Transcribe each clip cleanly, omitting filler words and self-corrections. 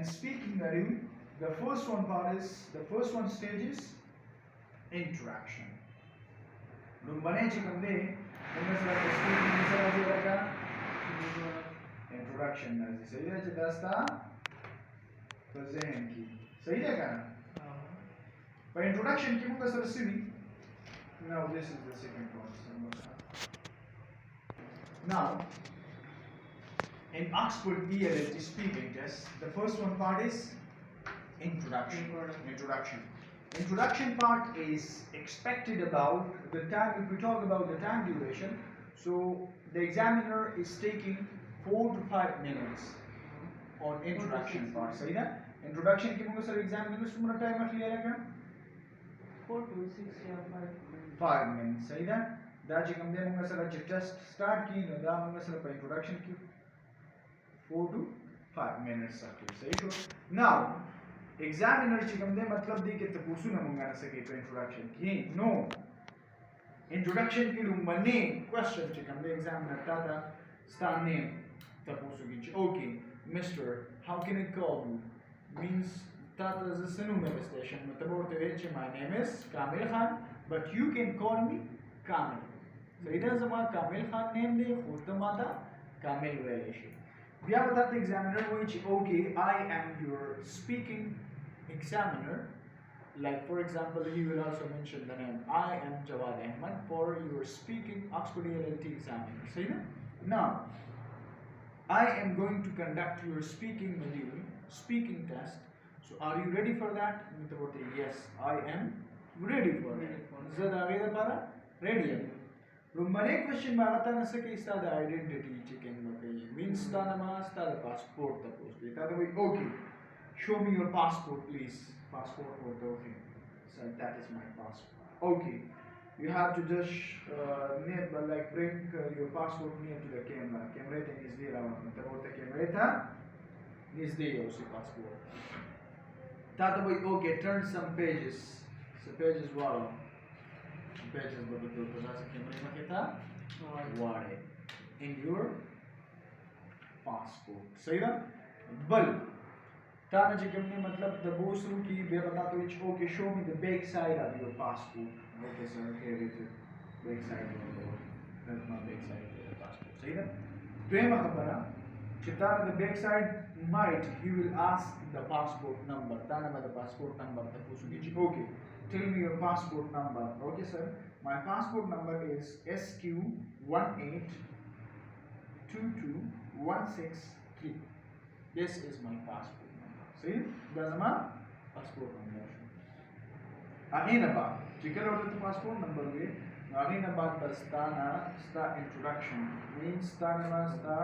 and speaking the first one stage is interaction. Lumbane chikamde mungasa speaking misal aja introduction nazi सही है जदास्ता फजहन की सही है क्या पर introduction की mungasa sini. Now this is the second one. Now in Oxford ELT speaking test, the first one part is introduction. Introduction part is expected about the time. If we talk about the time duration, so the examiner is taking 4 to 5 minutes on introduction part. सही ना? Introduction के मुझे sir examiner से मुझे time रख लिया लगा 4 to 6 या 5 minutes. 5 minutes सही ना? दाची कम दे मुझे सर जब test start की ना दा मुझे सर पर introduction की 4 to 5 minutes रख लिया सही तो now examiner चिकम दे मतलब दी के तपुसु न मुंगा न सके तो introduction की no introduction की लुम्बने question चिकम दे examiner ताता star name tapusu की okay Mr. how can I call you means tata is a number station मतलब और तो my name is Kamil Khan but you can call me Kamil so इधर जमा Kamil Khan name दे खुद तो माता Kamil वेलेशी बिया बताते examiner which okay I am your speaking examiner like for example he will also mention the name I am Jawad Ahmad for your speaking Oxford ELT examiner see now I am going to conduct your speaking module speaking test so are you ready for that yes I am ready for that zada ageda para ready Lumane question marata na sake istada identity chicken makai means tanama stada passport tapos tada we okay show me your passport please passport photo okay so that is my passport okay you have to just like bring your passport near to the camera thing is there मतलब the camera is there also passport tada we okay turn some pages so pages wow pages betul pasal camera kita wide in your passport सही ना बल ताना जी हमने मतलब the bosu की बे बता तो which okay show me the back side of your passport okay sir here is it back side of the that's my back side of the passport सही ना तो ये खबरा चिताना the back side might he will ask the passport number ताना में the passport number the bosu की okay tell me your passport number okay sir my passport number is SQ1822163 this is my passport number see that's my passport number ahina ba chicken order the passport number we ahina ba stana sta introduction means stana sta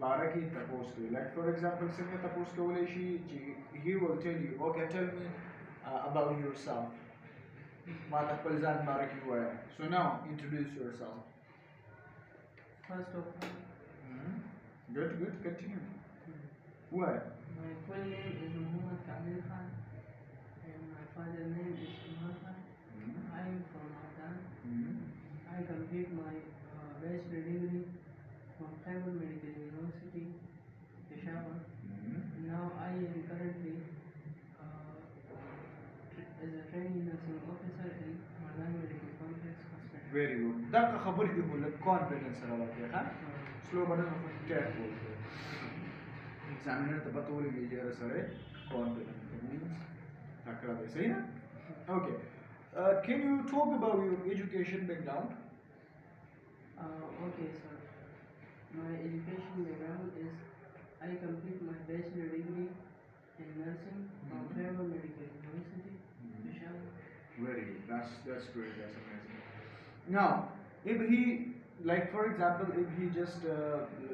baraki tapos to like for example say tapos ko wala he will tell you okay tell me about yourself Mata Palzan Baraki Wire. So now introduce yourself. First of all, Good, continue. Why? my full name is Muhammad Kamil Khan and my father's name is Imran Khan. I am from Madan. I complete my bachelor degree from Khyber Medical University, Peshawar. Now I am currently as a training nursing officer in Madan Medical Complex Hospital. Very good. That खबर ही बोल confidence वाला क्या है? Slow button of test बोलते हैं. Examiner तो बता बोले ये जरा सारे confidence means takra दे सही ना? Okay. Can you talk about your education background? Okay, sir. My education background is I complete my bachelor degree in nursing from Khyber Medical University. Very good. That's great. That's amazing. Now, if he like for example, if he just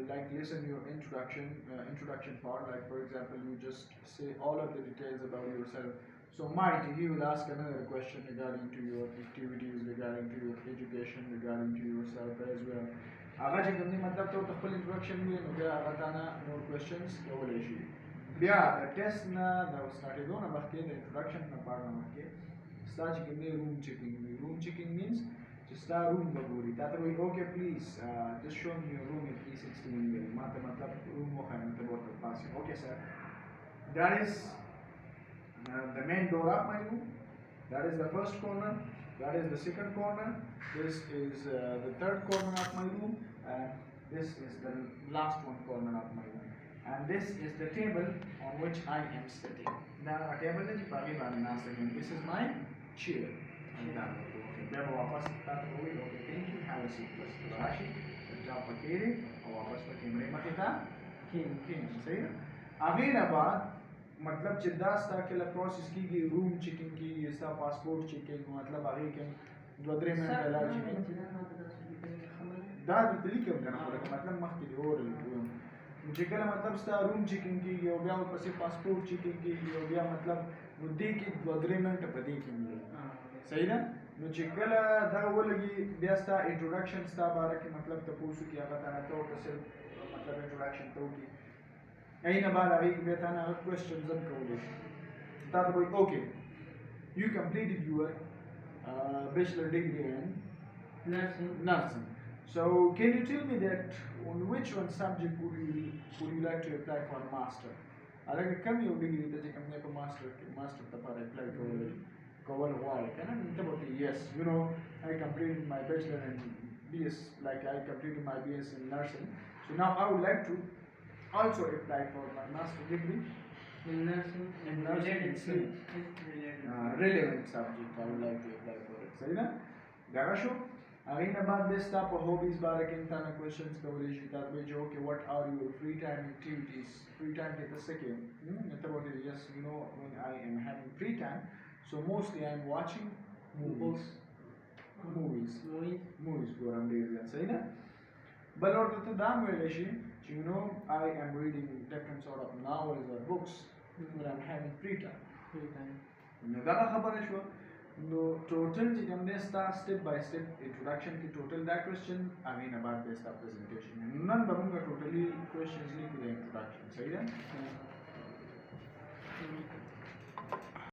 like listen your introduction part, like for example, you just say all of the details about yourself. So might he will ask another question regarding to your activities, regarding to your education, regarding to yourself as well. अगर जब हमने मतलब तो तकबल introduction में हो गया बताना more questions तो बोले she. Yeah, the test na the started on about the introduction na part na के. Start checking room checking. Room checking means just start room baguri. That way, okay, please, just show me your room in E16. Mata matlab room mo kaya मतलब बहुत पास है. Okay, sir. That is the main door of my room. That is the first corner. That is the second corner. This is the third corner of my room, and this is the last one corner of my room. And this is the table on which I am sitting. Now, a table is this is my chair. And that okay. Okay, thank you. Have a seat. Let's Rashi. Jump pakere. और वापस पर कैमरे में कितना? सही है? अभी ना बात मतलब चिद्दास्ता के लिए प्रोसेस की रूम चेकिंग की इसका पासपोर्ट चेकिंग मतलब आगे के द्वद्रे में पहला चेकिंग दाद दिल्ली के उनका ना पड़ेगा मतलब मत की और मुझे क्या मतलब स्टा रूम चेकिंग की हो गया ऊपर से पासपोर्ट चेकिंग की हो गया मतलब मुद्दे की द्वद्रे में टपदी की सही ना मुझे क्या दा वो लगी बेस्टा इंट्रोडक्शन स्टा बारे के मतलब तपोसु की आवाज़ आना तो मतलब इंट्रोडक्शन तो की أين بعد عليك بيت أنا question زم كولش. That way, okay. You completed your bachelor degree in nursing. So can you tell me that on which one subject would you like to apply for a master? अलग कम ही degree that you can make a master तब apply college cover why? Can I tell you yes? You know I completed my bachelor in BS like I completed my BS in nursing. So now I would like to also apply for my master degree in nursing related relevant subject. I would like to apply for it. सही ना? गाशो again about this type of hobbies बारे के इंसान questions coverage that way जो कि what are your free time activities? Free time के तस्से के मतलब yes you know when I am having free time so mostly I am watching movies for I'm doing सही ना? But और तो दाम वेले she you know I am reading different sort of novels or books when I'm having free time. दा खबर है show no total जिकम ने step by step introduction की total that question I mean about this presentation. नन बमुंगा totally questions लिख the introduction सही है?